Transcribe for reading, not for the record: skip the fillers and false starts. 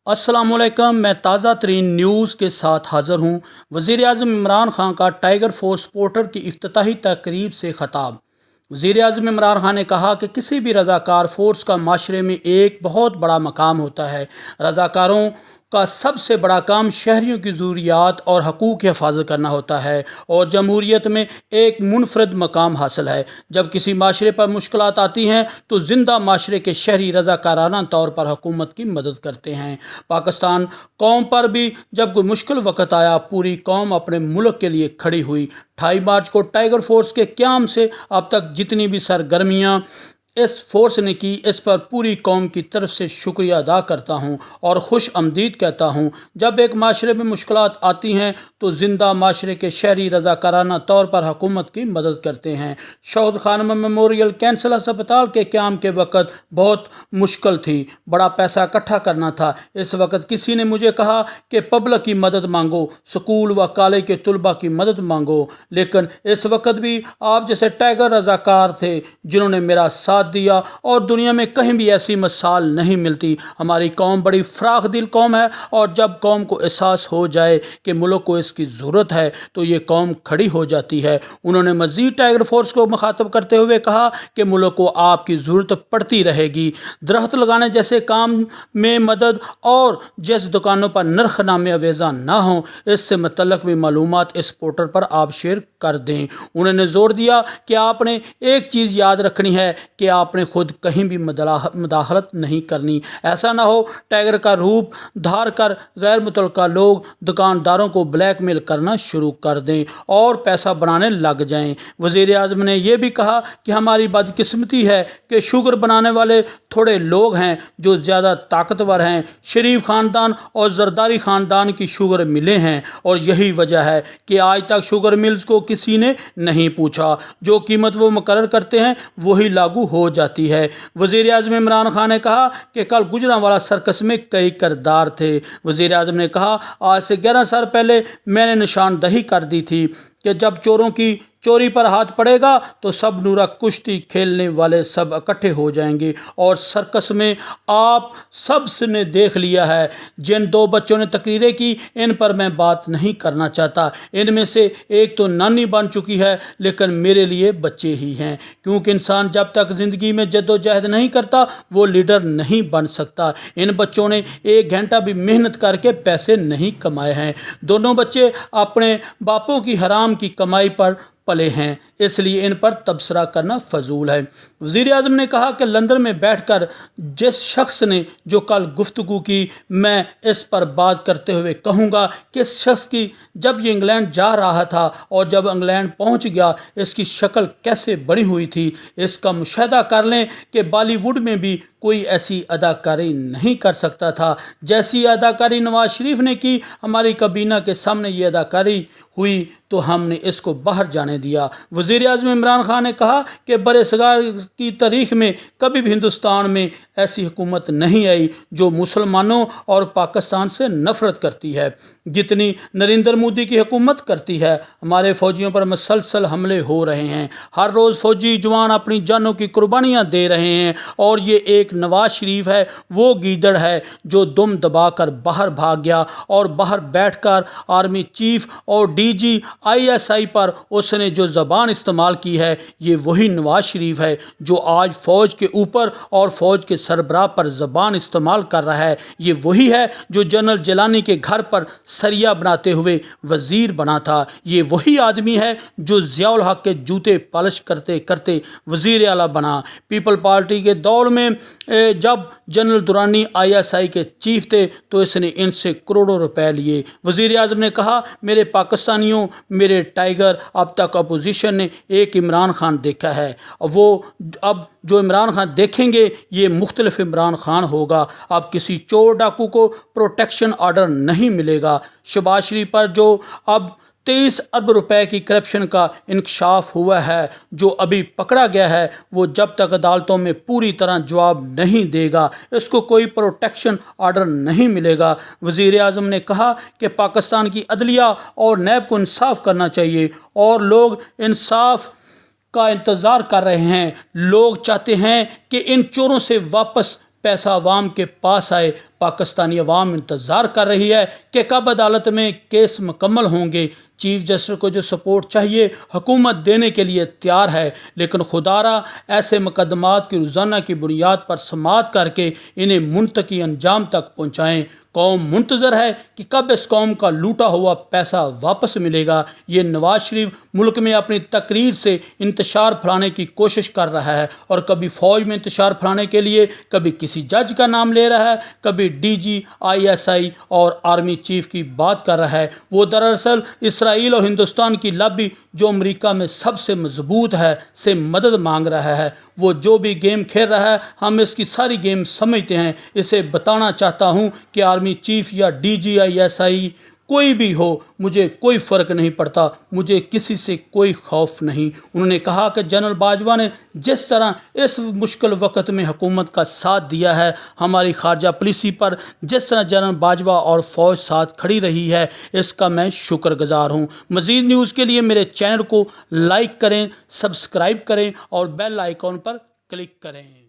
अस्सलाम वालेकुम। मैं ताज़ा तरीन न्यूज़ के साथ हाज़िर हूँ। वज़ीर आज़म इमरान खान का टाइगर फोर्स पोर्टर की इफ्तिताही तकरीब से ख़ताब। वज़ीर आज़म इमरान खान ने कहा कि किसी भी रज़ाकार फ़ोर्स का माशरे में एक बहुत बड़ा मकाम होता है। रज़ाकारों का सबसे बड़ा काम शहरियों की ज़रूरियात और हकूक़ की हिफाजत करना होता है और जमहूरियत में एक मुनफरद मकाम हासिल है। जब किसी माशरे पर मुश्किलात आती हैं तो ज़िंदा माशरे के शहरी रज़ाकाराना तौर पर हुकूमत की मदद करते हैं। पाकिस्तान कौम पर भी जब कोई मुश्किल वक़्त आया, पूरी कौम अपने मुल्क के लिए खड़ी हुई। 28 मार्च को टाइगर फोर्स के क़याम से अब तक जितनी भी सरगर्मियाँ इस फोर्स ने की, इस पर पूरी कौम की तरफ से शुक्रिया अदा करता हूँ और खुश आमदीद कहता हूँ। जब एक माशरे में मुश्किलात आती हैं तो ज़िंदा माशरे के शहरी रज़ाकाराना तौर पर हुकूमत की मदद करते हैं। शौकत खानम मेमोरियल कैंसर अस्पताल के क़याम के वक़्त बहुत मुश्किल थी, बड़ा पैसा इकट्ठा करना था। इस वक्त किसी ने मुझे कहा कि पब्लिक की मदद मांगो, स्कूल व कॉलेज के तलबा की मदद मांगो, लेकिन इस वक्त भी आप जैसे टाइगर रज़ाकार थे जिन्होंने मेरा साथ दिया और दुनिया में कहीं भी ऐसी मिसाल नहीं मिलती। हमारी कौम बड़ी फ़राख दिल कौम है और जब कौम को एहसास हो जाए कि मुल्क को इसकी ज़रूरत है तो ये कौम खड़ी हो जाती है। उन्होंने मज़ीद टाइगर फोर्स को मुखातब करते हुए कहा कि मुल्क को आपकी ज़रूरत पड़ती रहेगी। दरख्त लगाने जैसे काम में मदद और जैसे दुकानों पर नरखनामे अवेज़ा ना हो, इससे मतलब भी मालूमात इस पोर्टल पर आप शेयर कर दें। उन्होंने ज़ोर दिया कि आपने एक चीज़ याद रखनी है कि आपने खुद कहीं भी मुदाखलत नहीं करनी। ऐसा ना हो टाइगर का रूप धार कर गैर मुतल्लका लोग दुकानदारों को ब्लैकमेल करना शुरू कर दें और पैसा बनाने लग जाएं। वज़ीर आज़म ने यह भी कहा कि हमारी बदकिस्मती है कि शुगर बनाने वाले थोड़े लोग हैं जो ज़्यादा ताकतवर हैं। शरीफ ख़ानदान और जरदारी ख़ानदान की शुगर मिलें हैं और यही वजह है कि आज तक शुगर मिल्स को किसी ने नहीं पूछा। जो कीमत वो मुकर्रर करते हैं वही लागू हो जाती है। वज़ीर आज़म इमरान खान ने कहा कि कल गुजरांवाला सर्कस में कई किरदार थे। वज़ीर आज़म ने कहा आज से 11 साल पहले मैंने निशानदही कर दी थी कि जब चोरों की चोरी पर हाथ पड़ेगा तो सब नूरा कुश्ती खेलने वाले सब इकट्ठे हो जाएंगे और सर्कस में आप सब ने देख लिया है। जिन 2 बच्चों ने तकरीरें की इन पर मैं बात नहीं करना चाहता। इनमें से एक तो नानी बन चुकी है लेकिन मेरे लिए बच्चे ही हैं, क्योंकि इंसान जब तक ज़िंदगी में जद्दोजहद नहीं करता वो लीडर नहीं बन सकता। इन बच्चों ने 1 घंटा भी मेहनत करके पैसे नहीं कमाए हैं। दोनों बच्चे अपने बापों की हराम की कमाई पर पले हैं, इसलिए इन पर तबसरा करना फजूल है। वज़ीर आज़म ने कहा कि लंदन में बैठकर जिस शख्स ने जो कल गुफ्तगू की, मैं इस पर बात करते हुए कहूँगा कि इस शख्स की जब ये इंग्लैंड जा रहा था और जब इंग्लैंड पहुँच गया इसकी शक्ल कैसे बड़ी हुई थी। इसका मुशाहदा कर लें कि बॉलीवुड में भी कोई ऐसी अदाकारी नहीं कर सकता था जैसी अदाकारी नवाज शरीफ ने की। हमारी काबीना के सामने ये अदाकारी हुई तो हमने इसको बाहर जाने दिया। वज़ीर आज़म इमरान खान ने कहा कि बरसगार की तारीख़ में कभी भी हिंदुस्तान में ऐसी हुकूमत नहीं आई जो मुसलमानों और पाकिस्तान से नफ़रत करती है जितनी नरेंद्र मोदी की हुकूमत करती है। हमारे फ़ौजियों पर मुसलसल हमले हो रहे हैं, हर रोज़ फ़ौजी जवान अपनी जानों की कुर्बानियाँ दे रहे हैं और ये एक नवाज शरीफ है, वो गीदड़ है जो दुम दबा कर बाहर भाग गया और बाहर बैठकर आर्मी चीफ और DG ISI पर उसने जो ज़बान इस्तेमाल की है, ये वही नवाज शरीफ है जो आज फ़ौज के ऊपर और फ़ौज के सरबराह पर ज़बान इस्तेमाल कर रहा है। ये वही है जो जनरल जिलानी के घर पर सरिया बनाते हुए वज़ीर बना था। ये वही आदमी है जो ज़ियाउल हक के जूते पॉलिश करते करते वज़ीर आला बना। पीपल पार्टी के दौर में जब जनरल दुरानी ISI के चीफ थे तो इसने इनसे करोड़ों रुपए लिए। वज़ीर आज़म ने कहा मेरे पाकिस्तानियों, मेरे टाइगर, अब तक अपोजिशन ने एक इमरान खान देखा है, वो अब जो इमरान खान देखेंगे ये मुख्तलिफ इमरान खान होगा। अब किसी चोर डाकू को प्रोटेक्शन ऑर्डर नहीं मिलेगा। शहबाज शरीफ पर जो अब 23 अरब रुपए की करप्शन का इंकशाफ हुआ है, जो अभी पकड़ा गया है, वो जब तक अदालतों में पूरी तरह जवाब नहीं देगा इसको कोई प्रोटेक्शन ऑर्डर नहीं मिलेगा। वज़ीर आज़म ने कहा कि पाकिस्तान की अदलिया और नैब को इंसाफ करना चाहिए और लोग इंसाफ का इंतज़ार कर रहे हैं। लोग चाहते हैं कि इन चोरों से वापस पैसा अवाम के पास आए। पाकिस्तानी अवाम इंतज़ार कर रही है कि कब अदालत में केस मुकम्मल होंगे। चीफ जस्टिस को जो सपोर्ट चाहिए हुकूमत देने के लिए तैयार है, लेकिन खुदारा ऐसे मुकदमात की रोज़ाना की बुनियाद पर समाअत करके इन्हें मुंतकी अंजाम तक पहुँचाएँ। कौम मुंतज़र है कि कब इस कौम का लूटा हुआ पैसा वापस मिलेगा। ये नवाज शरीफ मुल्क में अपनी तकरीर से इंतशार फैलाने की कोशिश कर रहा है और कभी फ़ौज में इंतशार फैलाने के लिए कभी किसी जज का नाम ले रहा है, कभी DG, ISI और आर्मी चीफ की बात कर रहा है। वो दरअसल इसराइल और हिंदुस्तान की लॉबी जो अमेरिका में सबसे मजबूत है से मदद मांग रहा है। वो जो भी गेम खेल रहा है हम इसकी सारी गेम समझते हैं। इसे बताना चाहता हूँ कि आर्मी चीफ या DG, ISI कोई भी हो, मुझे कोई फ़र्क नहीं पड़ता, मुझे किसी से कोई खौफ नहीं। उन्होंने कहा कि जनरल बाजवा ने जिस तरह इस मुश्किल वक्त में हुकूमत का साथ दिया है, हमारी खारजा पॉलिसी पर जिस तरह जनरल बाजवा और फ़ौज साथ खड़ी रही है, इसका मैं शुक्रगुजार हूँ। मज़ीद न्यूज़ के लिए मेरे चैनल को लाइक करें, सब्सक्राइब करें और बेल आइकॉन पर क्लिक करें।